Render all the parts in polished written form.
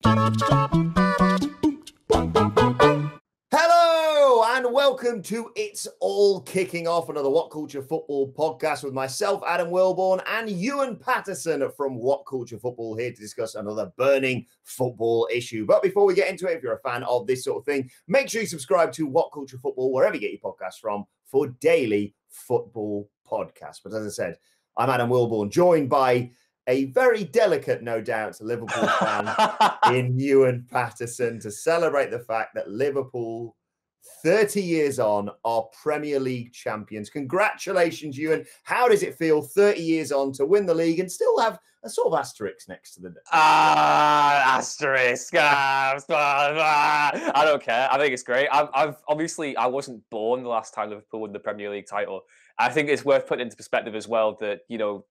Hello and welcome to It's All Kicking Off, another WhatCulture football podcast with myself, Adam Wilbourn, and Ewan Paterson from WhatCulture Football, here to discuss another burning football issue. But before we get into it, if you're a fan of this sort of thing, make sure you subscribe to WhatCulture Football wherever you get your podcasts from for daily football podcasts. But as I said, I'm Adam Wilbourn, joined by a very delicate, no doubt, Liverpool fan in Ewan Paterson to celebrate the fact that Liverpool, 30 years on, are Premier League champions. Congratulations, Ewan. How does it feel 30 years on to win the league and still have a sort of asterisk next to the... Asterisk. I don't care. I think it's great. I've obviously, I wasn't born the last time Liverpool won the Premier League title. I think it's worth putting into perspective as well that, you know,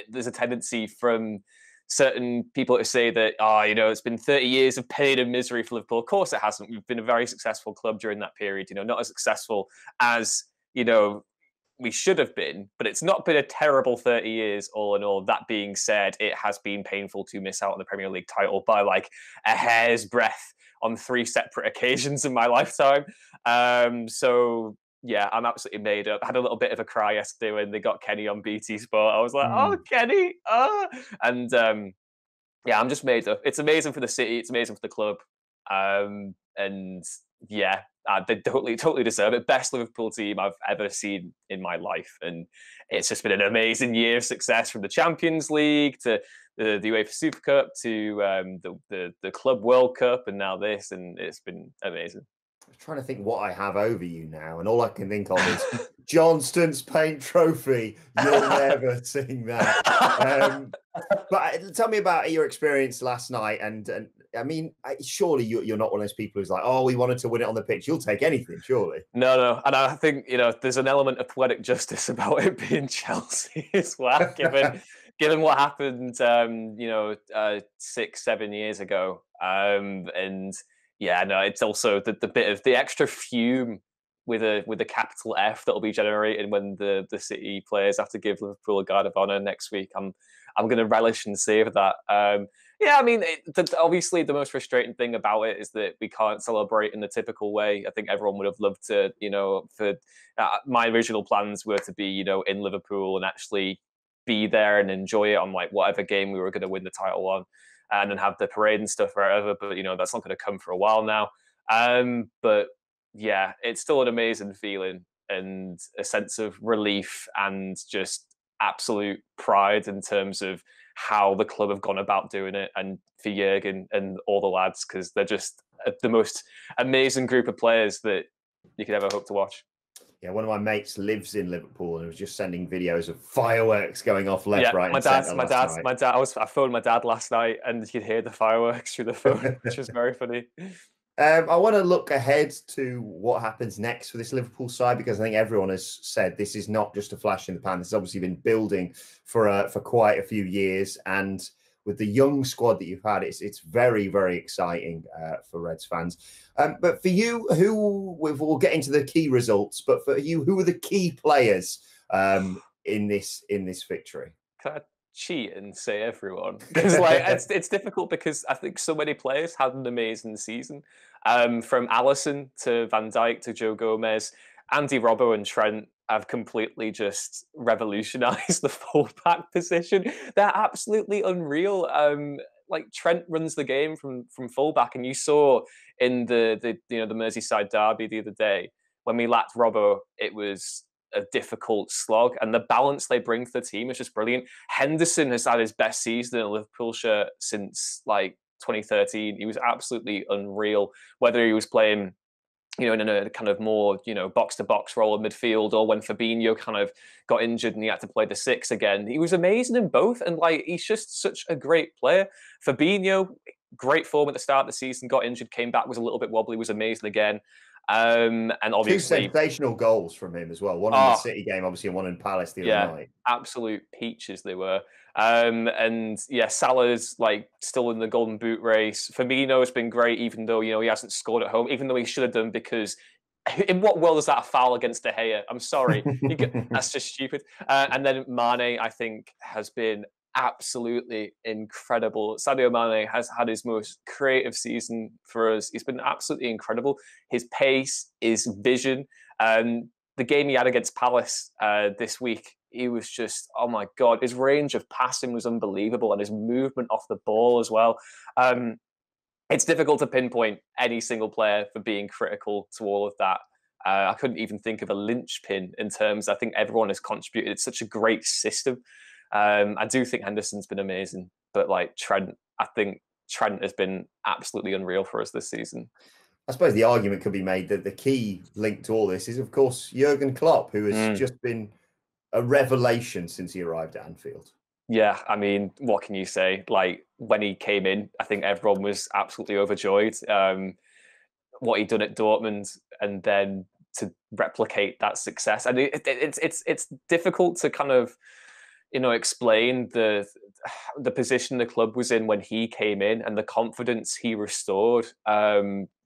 there's a tendency from certain people to say that, it's been 30 years of pain and misery for Liverpool. Of course it hasn't. We've been a very successful club during that period, not as successful as, we should have been, but it's not been a terrible 30 years all in all. That being said, it has been painful to miss out on the Premier League title by like a hair's breadth on 3 separate occasions in my lifetime. Yeah, I'm absolutely made up. I had a little bit of a cry yesterday when they got Kenny on BT Sport. I was like, oh, Kenny. And I'm just made up. It's amazing for the city. It's amazing for the club. They totally deserve it. Best Liverpool team I've ever seen in my life. And it's just been an amazing year of success, from the Champions League to the UEFA Super Cup to the Club World Cup and now this. And it's been amazing. I'm trying to think what I have over you now, and all I can think of is Johnston's Paint Trophy. You'll never sing that. But tell me about your experience last night. And I mean, surely you're not one of those people who's like, oh, we wanted to win it on the pitch. You'll take anything, surely. No. And I think, there's an element of poetic justice about it being Chelsea as well, given what happened, 6-7 years ago. It's also the bit of the extra fume with a capital F that'll be generated when the City players have to give Liverpool a guard of honour next week. I'm going to relish and savour that. Obviously the most frustrating thing about it is that we can't celebrate in the typical way. I think everyone would have loved to, my original plans were to be, in Liverpool and actually be there and enjoy it on like whatever game we were going to win the title on, and then have the parade and stuff wherever. But, that's not going to come for a while now. But yeah, it's still an amazing feeling and a sense of relief and just absolute pride in terms of how the club have gone about doing it, and for Jurgen and all the lads, because they're just the most amazing group of players that you could ever hope to watch. Yeah, one of my mates lives in Liverpool and was just sending videos of fireworks going off left, right, and centre. My dad. I phoned my dad last night, and you could hear the fireworks through the phone, which was very funny. I want to look ahead to what happens next for this Liverpool side, because I think everyone has said this is not just a flash in the pan. This has obviously been building for quite a few years, and with the young squad that you've had, it's very, very exciting for Reds fans. But for you, we'll get into the key results, but for you, who are the key players in this victory? Can I cheat and say everyone? Because it's difficult, because I think so many players had an amazing season. From Alisson to Van Dijk to Joe Gomez, Andy Robbo and Trent have completely just revolutionized the fullback position. They're absolutely unreal. Trent runs the game from fullback, and you saw in the Merseyside derby the other day when we lacked Robbo, it was a difficult slog, and the balance they bring to the team is just brilliant. Henderson has had his best season in a Liverpool shirt since 2013. He was absolutely unreal, whether he was playing in a kind of more, box-to-box role in midfield, or when Fabinho kind of got injured and he had to play the 6 again. He was amazing in both, and he's just such a great player. Fabinho, great form at the start of the season, got injured, came back, was a little bit wobbly, was amazing again. And obviously 2 sensational goals from him as well. One in the City game, obviously, and one in Palace the other night. Absolute peaches they were. Salah's still in the Golden Boot race. Firmino has been great, even though he hasn't scored at home, even though he should have done, because in what world is that a foul against De Gea? I'm sorry, that's just stupid. And then Mane, I think, has been absolutely incredible. Sadio Mane has had his most creative season for us. He's been absolutely incredible. His pace, his vision. The game he had against Palace this week, he was just, oh my God, his range of passing was unbelievable and his movement off the ball as well. It's difficult to pinpoint any single player for being critical to all of that. I couldn't even think of a linchpin in terms. I think everyone has contributed. It's such a great system. I do think Henderson's been amazing, but like Trent, I think Trent has been absolutely unreal for us this season. I suppose the argument could be made that the key link to all this is, of course, Jurgen Klopp, who has just been a revelation since he arrived at Anfield. Yeah, I mean, what can you say? Like when he came in, I think everyone was absolutely overjoyed. What he'd done at Dortmund, and then to replicate that success, and it's difficult to kind of explain the position the club was in when he came in and the confidence he restored.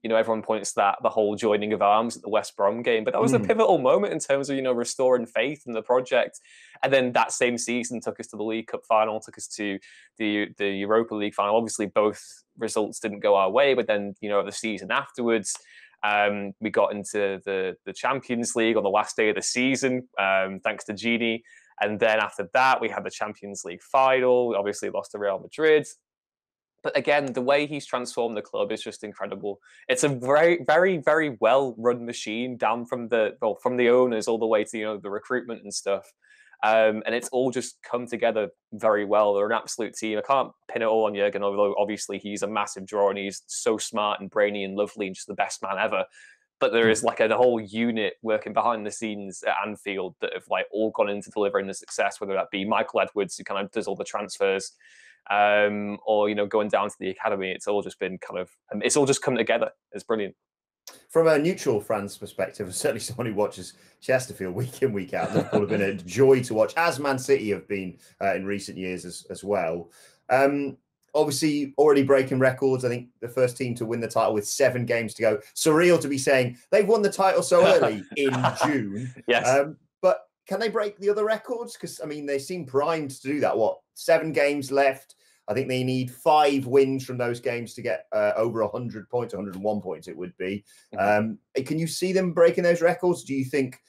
Everyone points to that the whole joining of arms at the West Brom game, but that was a pivotal moment in terms of restoring faith in the project. And then that same season took us to the League Cup final, took us to the Europa League final. Obviously, both results didn't go our way, but then the season afterwards, we got into the Champions League on the last day of the season, thanks to Gini. And then after that, we had the Champions League final. We obviously lost to Real Madrid. But again, the way he's transformed the club is just incredible. It's a very, very, very well-run machine, down from the owners all the way to the recruitment and stuff. And it's all just come together very well. They're an absolute team. I can't pin it all on Jurgen, although obviously he's a massive draw and he's so smart and brainy and lovely and just the best man ever. But there is like a whole unit working behind the scenes at Anfield that have like all gone into delivering the success, whether that be Michael Edwards, who kind of does all the transfers, or going down to the academy. It's all just been it's all just come together. It's brilliant. From a neutral fan's perspective, and certainly someone who watches Chesterfield week in, week out, Liverpool have been a joy to watch, as Man City have been in recent years as well. Obviously, already breaking records. I think the first team to win the title with 7 games to go. Surreal to be saying they've won the title so early in June. Yes. But can they break the other records? Because, I mean, they seem primed to do that. 7 games left. I think they need 5 wins from those games to get over 100 points, 101 points it would be. Can you see them breaking those records? Do you think,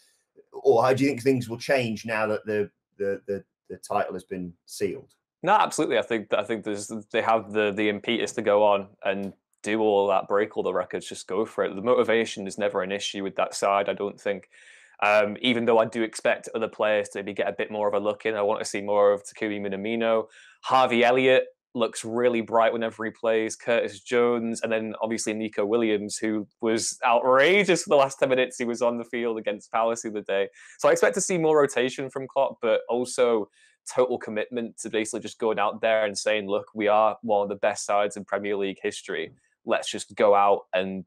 or how do you think things will change now that the title has been sealed? No, absolutely. I think they have the impetus to go on and do all that, break all the records, just go for it. The motivation is never an issue with that side, I don't think. Even though I do expect other players to maybe get a bit more of a look in. I want to see more of Takumi Minamino. Harvey Elliott looks really bright whenever he plays. Curtis Jones, and then obviously Nico Williams, who was outrageous for the last 10 minutes he was on the field against Palace the other day. So I expect to see more rotation from Klopp, but also total commitment to basically just going out there and saying, look, we are one of the best sides in Premier League history. Let's just go out and,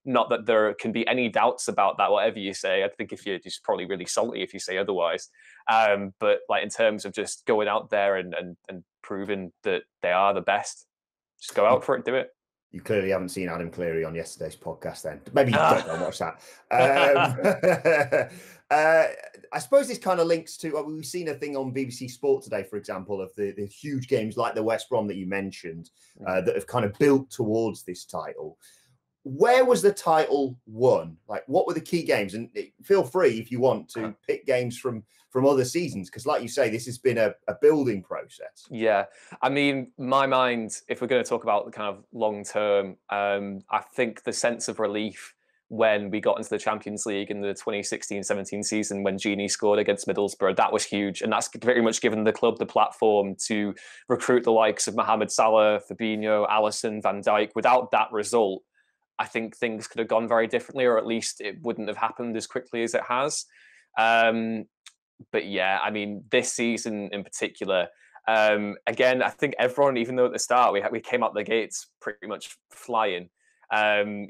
not that there can be any doubts about that, whatever you say. I think if you're just probably really salty if you say otherwise. But like in terms of just going out there and proving that they are the best, just go out for it, do it. You clearly haven't seen Adam Cleary on yesterday's podcast then. Maybe you don't go watch that. I suppose this kind of links to, we've seen a thing on BBC Sport today, for example, of the huge games like the West Brom that you mentioned that have kind of built towards this title. Where was the title won? Like, what were the key games? And feel free, if you want, to pick games from other seasons, because like you say, this has been a building process. Yeah. I mean, my mind, if we're going to talk about the kind of long term, I think the sense of relief when we got into the Champions League in the 2016-17 season when Gini scored against Middlesbrough, that was huge. And that's very much given the club the platform to recruit the likes of Mohamed Salah, Fabinho, Alisson, Van Dijk. Without that result, I think things could have gone very differently, or at least it wouldn't have happened as quickly as it has. But yeah, I mean, this season in particular, again, I think everyone, even though at the start we came out the gates pretty much flying,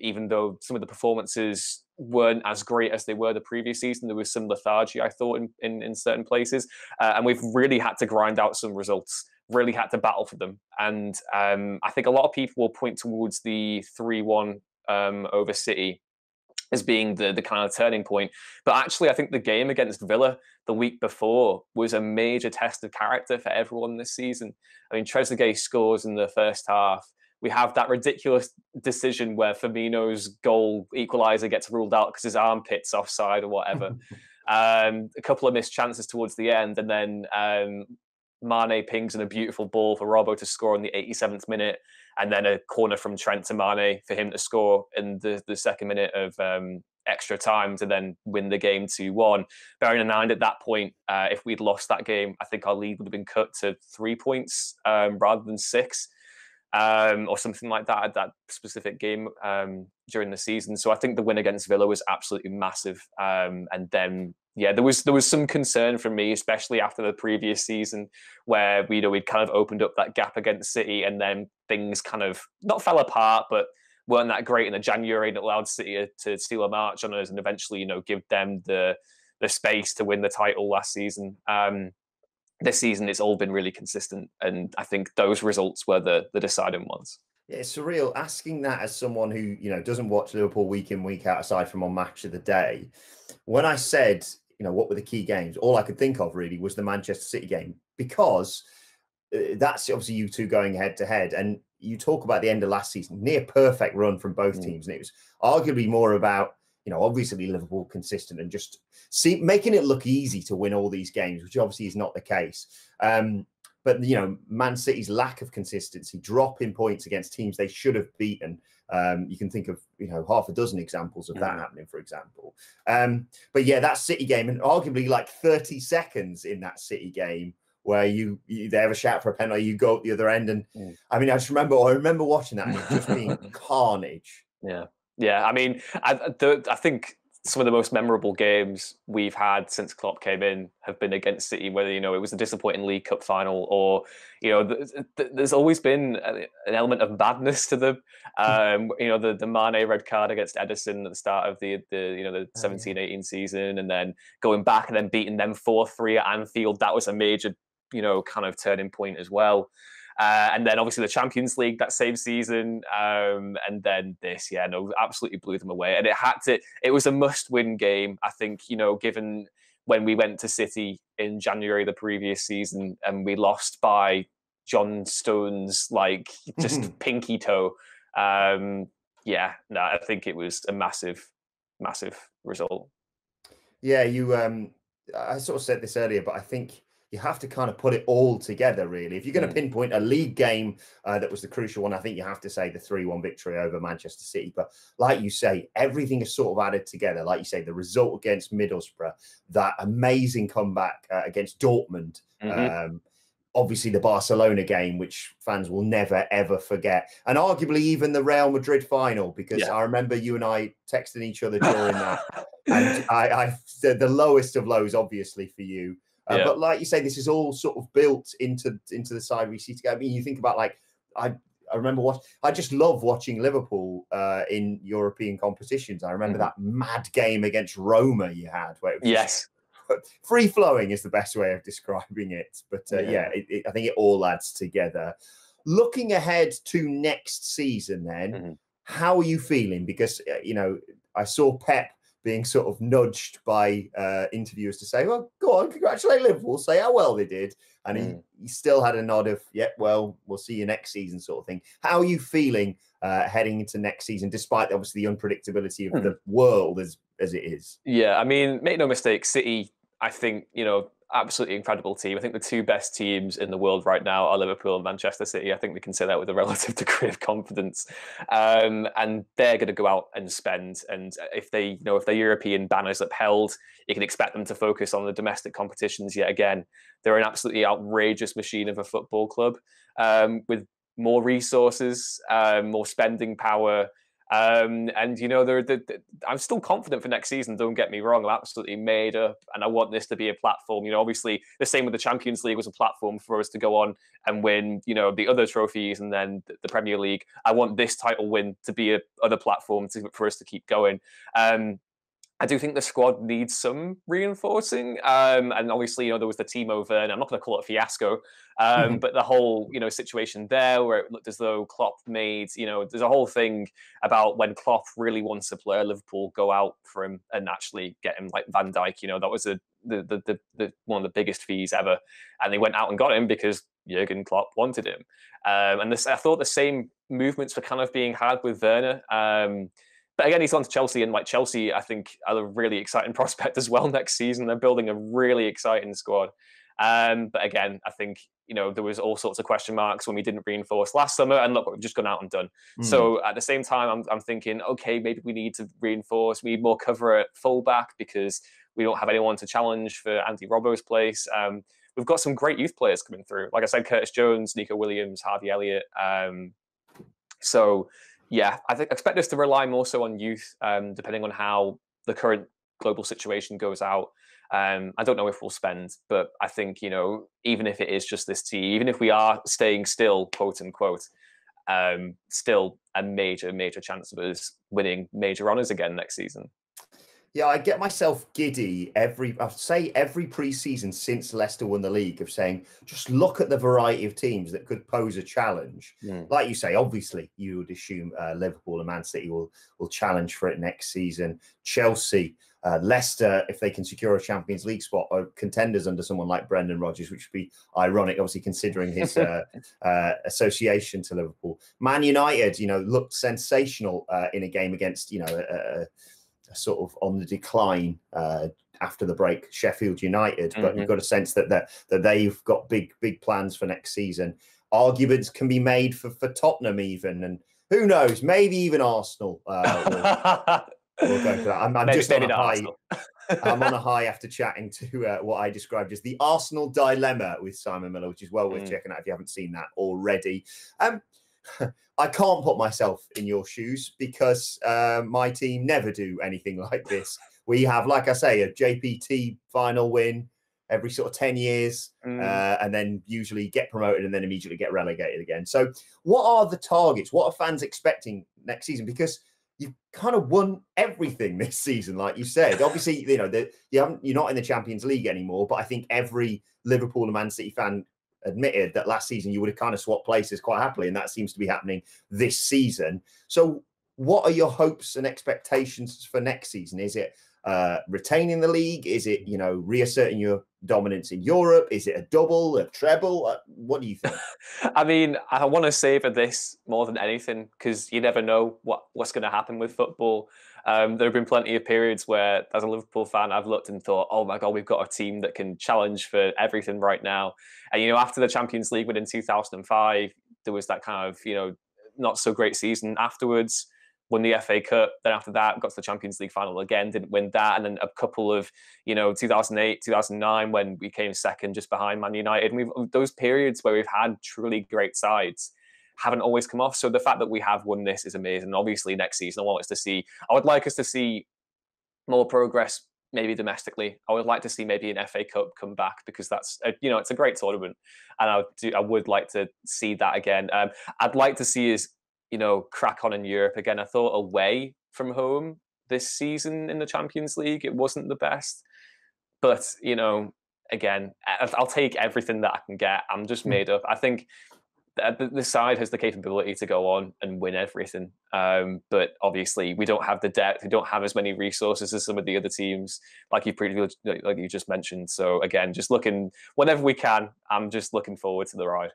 even though some of the performances weren't as great as they were the previous season. There was some lethargy, I thought, in certain places. And we've really had to grind out some results, really had to battle for them. And I think a lot of people will point towards the 3-1 over City as being the kind of turning point. But actually, I think the game against Villa the week before was a major test of character for everyone this season. I mean, Trezeguet scores in the first half. We have that ridiculous decision where Firmino's goal equaliser gets ruled out because his armpit's offside or whatever. A couple of missed chances towards the end, and then Mane pings in a beautiful ball for Robbo to score in the 87th minute, and then a corner from Trent to Mane for him to score in the second minute of extra time to then win the game 2-1. Bearing in mind at that point, if we'd lost that game, I think our lead would have been cut to 3 points rather than 6. Or something like that at that specific game during the season. So I think the win against Villa was absolutely massive. And then, yeah, there was some concern from me, especially after the previous season, where we'd kind of opened up that gap against City, and then things kind of not fell apart, but weren't that great in the January, and it allowed City to steal a march on us and eventually, give them the space to win the title last season. This season, it's all been really consistent, and I think those results were the deciding ones. Yeah, it's surreal asking that as someone who doesn't watch Liverpool week in, week out, aside from on Match of the Day. When I said what were the key games, all I could think of really was the Manchester City game, because that's obviously you two going head to head, and you talk about the end of last season, near perfect run from both teams, and it was arguably more about obviously Liverpool consistent and just making it look easy to win all these games, which obviously is not the case. But Man City's lack of consistency, dropping points against teams they should have beaten. You can think of half a dozen examples of that happening, for example. But yeah, that City game, and arguably like 30 seconds in that City game where they have a shout for a penalty, you go at the other end, and I mean, I remember watching that and it just being carnage. Yeah. I mean, I think some of the most memorable games we've had since Klopp came in have been against City, whether it was a disappointing League Cup final or there's always been an element of madness to them. The Mane red card against Ederson at the start of the 17-18 season, and then going back and then beating them 4-3 at Anfield. That was a major kind of turning point as well. And then obviously the Champions League that same season, and then this, absolutely blew them away. And it was a must-win game, I think, given when we went to City in January the previous season and we lost by John Stones, just pinky toe. I think it was a massive, massive result. Yeah, I sort of said this earlier, but I think you have to kind of put it all together, really. If you're going to pinpoint a league game that was the crucial one, I think you have to say the 3-1 victory over Manchester City. But like you say, everything is sort of added together. Like you say, the result against Middlesbrough, that amazing comeback against Dortmund, obviously the Barcelona game, which fans will never, ever forget. And arguably even the Real Madrid final, because I remember you and I texting each other during that. And I the lowest of lows, obviously, for you. But like you say, this is all sort of built into the side we see together. I mean, you think about I remember I just love watching Liverpool in European competitions. I remember that mad game against Roma you had, where it was free flowing is the best way of describing it. But I think it all adds together. Looking ahead to next season, then, how are you feeling? Because I saw Pep being sort of nudged by interviewers to say, well, go on, congratulate Liverpool, say how well they did. And he still had a nod of, well, we'll see you next season sort of thing. How are you feeling heading into next season, despite obviously the unpredictability of the world as it is? Yeah, I mean, make no mistake, City, I think, absolutely incredible team. I think the two best teams in the world right now are Liverpool and Manchester City. I think we can say that with a relative degree of confidence. And they're going to go out and spend. And if their European banner's upheld, you can expect them to focus on the domestic competitions yet again. They're an absolutely outrageous machine of a football club with more resources, more spending power. And I'm still confident for next season. Don't get me wrong; I'm absolutely made up, and I want this to be a platform. Obviously, the same with the Champions League was a platform for us to go on and win. The other trophies, and then the Premier League. I want this title win to be another platform for us to keep going. I do think the squad needs some reinforcing. And obviously, there was the Timo Werner, I'm not going to call it a fiasco, but the whole, situation there where it looked as though Klopp made, there's a whole thing about when Klopp really wants a player, Liverpool go out for him and actually get him, like Van Dijk. That was the one of the biggest fees ever. And they went out and got him because Jurgen Klopp wanted him. And I thought the same movements were kind of being had with Werner. But again, he's gone to Chelsea, and like Chelsea, I think are a really exciting prospect as well next season. They're building a really exciting squad. But again, I think there was all sorts of question marks when we didn't reinforce last summer, and look what we've just gone out and done. So at the same time, I'm thinking, okay, maybe we need to reinforce. We need more cover at fullback because we don't have anyone to challenge for Andy Robbo's place. We've got some great youth players coming through. Like I said, Curtis Jones, Nico Williams, Harvey Elliott. So yeah, I expect us to rely more so on youth, depending on how the current global situation goes out. I don't know if we'll spend, but I think, even if it is just this team, even if we are staying still, quote unquote, still a major, major chance of us winning major honours again next season. Yeah, I get myself giddy every pre-season since Leicester won the league of saying, just look at the variety of teams that could pose a challenge. Like you say, obviously you would assume Liverpool and Man City will challenge for it next season. Chelsea, Leicester, if they can secure a Champions League spot, are contenders under someone like Brendan Rodgers, which would be ironic, obviously, considering his association to Liverpool. Man United, looked sensational in a game against, sort of on the decline after the break, Sheffield United, but you've got a sense that they've got big plans for next season. Arguments can be made for Tottenham even, and who knows, maybe even Arsenal will go for that. I'm just on a high. I'm on a high after chatting to what I described as the Arsenal dilemma with Simon Miller, which is well worth checking out if you haven't seen that already. I can't put myself in your shoes because my team never do anything like this. We have, like I say, a JPT final win every sort of 10 years and then usually get promoted and then immediately get relegated again. So what are the targets? What are fans expecting next season? Because you've kind of won everything this season, like you said. Obviously, you're not in the Champions League anymore, but I think every Liverpool and Man City fan admitted that last season you would have kind of swapped places quite happily, and that seems to be happening this season. So what are your hopes and expectations for next season? Is it retaining the league? Is it, reasserting your dominance in Europe? Is it a double, a treble? What do you think? I mean, I want to savor this more than anything because you never know what's going to happen with football. There have been plenty of periods where, as a Liverpool fan, I've looked and thought, oh my God, we've got a team that can challenge for everything right now. And, after the Champions League win in 2005, there was that kind of, not so great season afterwards. Won the FA Cup. Then after that, got to the Champions League final again, didn't win that. And then a couple of, 2008, 2009, when we came second just behind Man United. And those periods where we've had truly great sides haven't always come off. So the fact that we have won this is amazing. Obviously, next season, I would like us to see more progress, maybe domestically. I would like to see maybe an FA Cup come back because that's, it's a great tournament. And I would like to see that again. I'd like to see us, crack on in Europe again. I thought away from home this season in the Champions League, it wasn't the best. But, again, I'll take everything that I can get. I'm just made up. I think the side has the capability to go on and win everything. But obviously we don't have the depth. We don't have as many resources as some of the other teams, like you just mentioned. So again, just looking whenever we can, I'm just looking forward to the ride.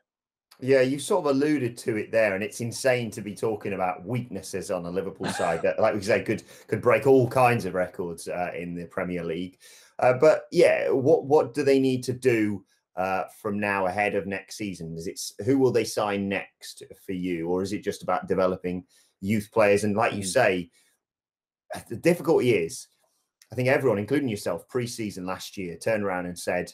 Yeah, you sort of alluded to it there, and it's insane to be talking about weaknesses on the Liverpool side that, like we say, could break all kinds of records in the Premier League. But yeah, what do they need to do from now ahead of next season? Who will they sign next for you, or is it just about developing youth players? And like you say, the difficulty is, I think everyone, including yourself, pre-season last year, turned around and said,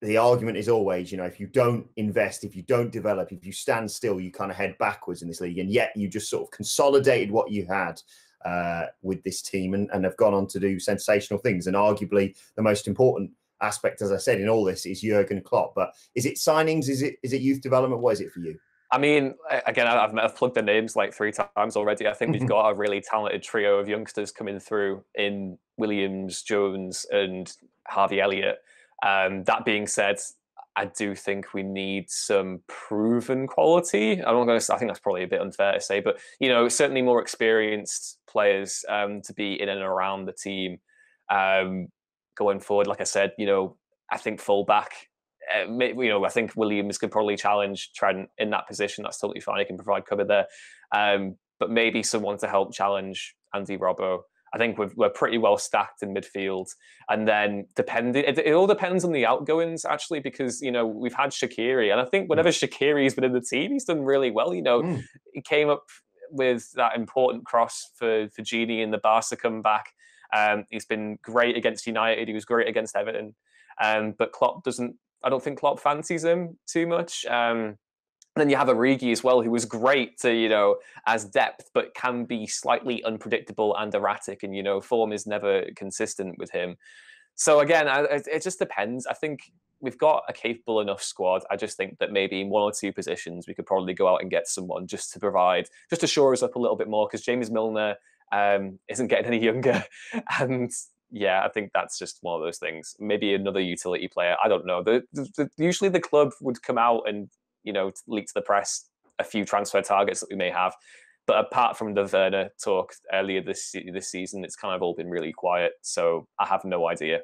the argument is always, if you don't invest, if you don't develop, if you stand still, you kind of head backwards in this league. And yet you just sort of consolidated what you had with this team and have gone on to do sensational things. And arguably the most important aspect, as I said, in all this is Jurgen Klopp. But is it signings? Is it youth development? What is it for you? I mean, again, I've plugged the names like 3 times already. I think we've got a really talented trio of youngsters coming through in Williams, Jones, and Harvey Elliott. That being said, I do think we need some proven quality. I think that's probably a bit unfair to say, but certainly more experienced players to be in and around the team going forward. Like I said, I think fullback. I think Williams could probably challenge Trent in that position. That's totally fine. He can provide cover there. But maybe someone to help challenge Andy Robbo. I think we're pretty well stacked in midfield. And then it all depends on the outgoings, actually, because, we've had Shaqiri. And I think whenever Shaqiri's been in the team, he's done really well. He came up with that important cross for Gini in the Barca comeback. He's been great against United. He was great against Everton. But I don't think Klopp fancies him too much. Then you have Origi as well, who was great to, as depth, but can be slightly unpredictable and erratic. And, form is never consistent with him. So again, it just depends. I think we've got a capable enough squad. I just think that maybe in one or two positions, we could probably go out and get someone just to shore us up a little bit more, because James Milner isn't getting any younger. And yeah, I think that's just one of those things. Maybe another utility player. I don't know. Usually the club would come out and, leak to the press a few transfer targets that we may have. But apart from the Werner talk earlier this season, it's kind of all been really quiet. So I have no idea.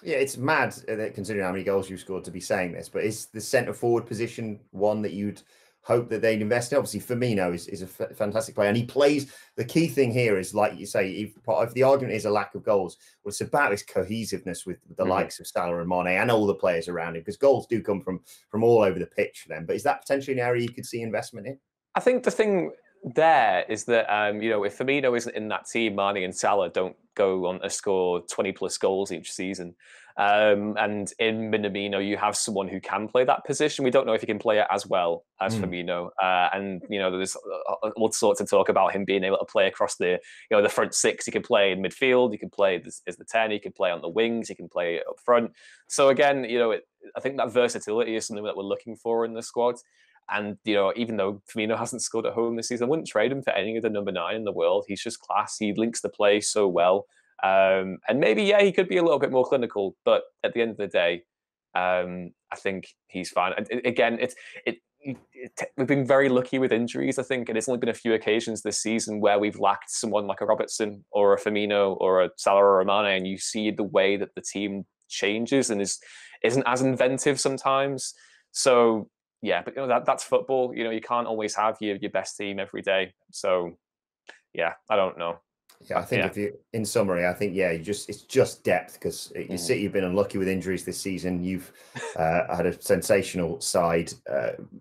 Yeah, it's mad considering how many goals you've scored to be saying this. But is the centre forward position one that you'd hope that they'd invest in? Obviously, Firmino is a fantastic player, and he plays. The key thing here is, like you say, if the argument is a lack of goals, well, it's about his cohesiveness with the likes of Salah and Mane and all the players around him, because goals do come from all over the pitch for them. But is that potentially an area you could see investment in? I think the thing there is that if Firmino isn't in that team, Mane and Salah don't go on to score 20 plus goals each season. And in Minamino, you have someone who can play that position. We don't know if he can play it as well as Firmino. And there's all sorts of talk about him being able to play across the front six. He can play in midfield. He can play as the 10. He can play on the wings. He can play up front. So again, I think that versatility is something that we're looking for in the squad. And, even though Firmino hasn't scored at home this season, I wouldn't trade him for any of the number 9 in the world. He's just class. He links the play so well. And maybe, he could be a little bit more clinical. But at the end of the day, I think he's fine. Again, we've been very lucky with injuries, I think. And it's only been a few occasions this season where we've lacked someone like a Robertson or a Firmino or a Salah or a Mane. And you see the way that the team changes and isn't as inventive sometimes. So, yeah, but that's football. You can't always have your best team every day. So, yeah, I don't know. Yeah, I think if you, in summary, I think it's just depth, because City have been unlucky with injuries this season. You've had a sensational side,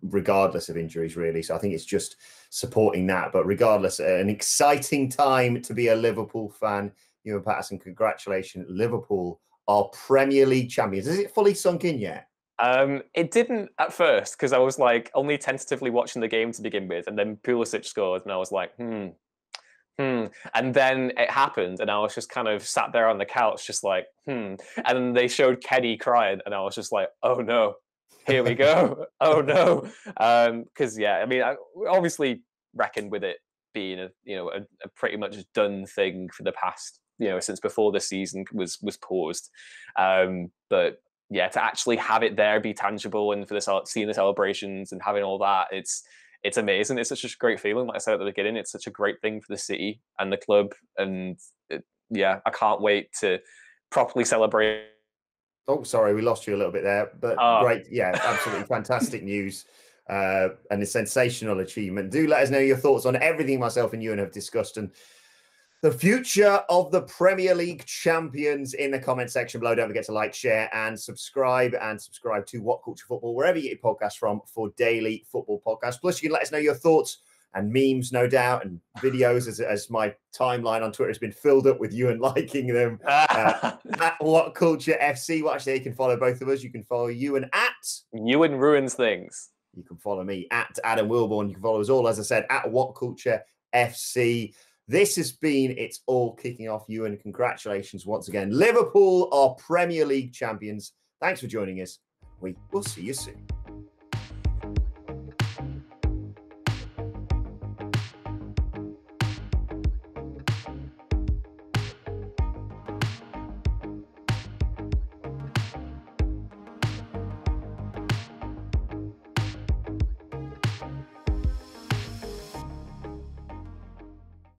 regardless of injuries, really. So I think it's just supporting that. But regardless, an exciting time to be a Liverpool fan. Ewan Paterson, congratulations, Liverpool are Premier League champions. Is it fully sunk in yet? It didn't at first, because I was like only tentatively watching the game to begin with, and then Pulisic scored, and I was like, and then it happened, and I was just kind of sat there on the couch, just like, and then they showed Kenny crying, and I was just like, oh no, here we go, oh no, because I obviously reckoned with it being a pretty much done thing for the past, since before the season was paused, but. Yeah, to actually have it there, be tangible, and for seeing the celebrations and having all that, it's amazing. It's such a great feeling. Like I said at the beginning, it's such a great thing for the city and the club, and I can't wait to properly celebrate. Oh, sorry, we lost you a little bit there, but great, absolutely fantastic news, and a sensational achievement. Do let us know your thoughts on everything myself and Ewan have discussed, and the future of the Premier League champions in the comment section below. Don't forget to like, share, and subscribe to WhatCulture Football, wherever you get your podcasts from, for daily football podcasts. Plus, you can let us know your thoughts and memes, no doubt, and videos, as my timeline on Twitter has been filled up with you and liking them. At WhatCulture FC. Well, actually, you can follow both of us. You can follow Ewan at Ewan Ruins Things. You can follow me at Adam Wilbourn. You can follow us all, as I said, at WhatCulture FC. This has been It's All Kicking Off, Ewan. Congratulations once again. Liverpool are Premier League champions. Thanks for joining us. We will see you soon.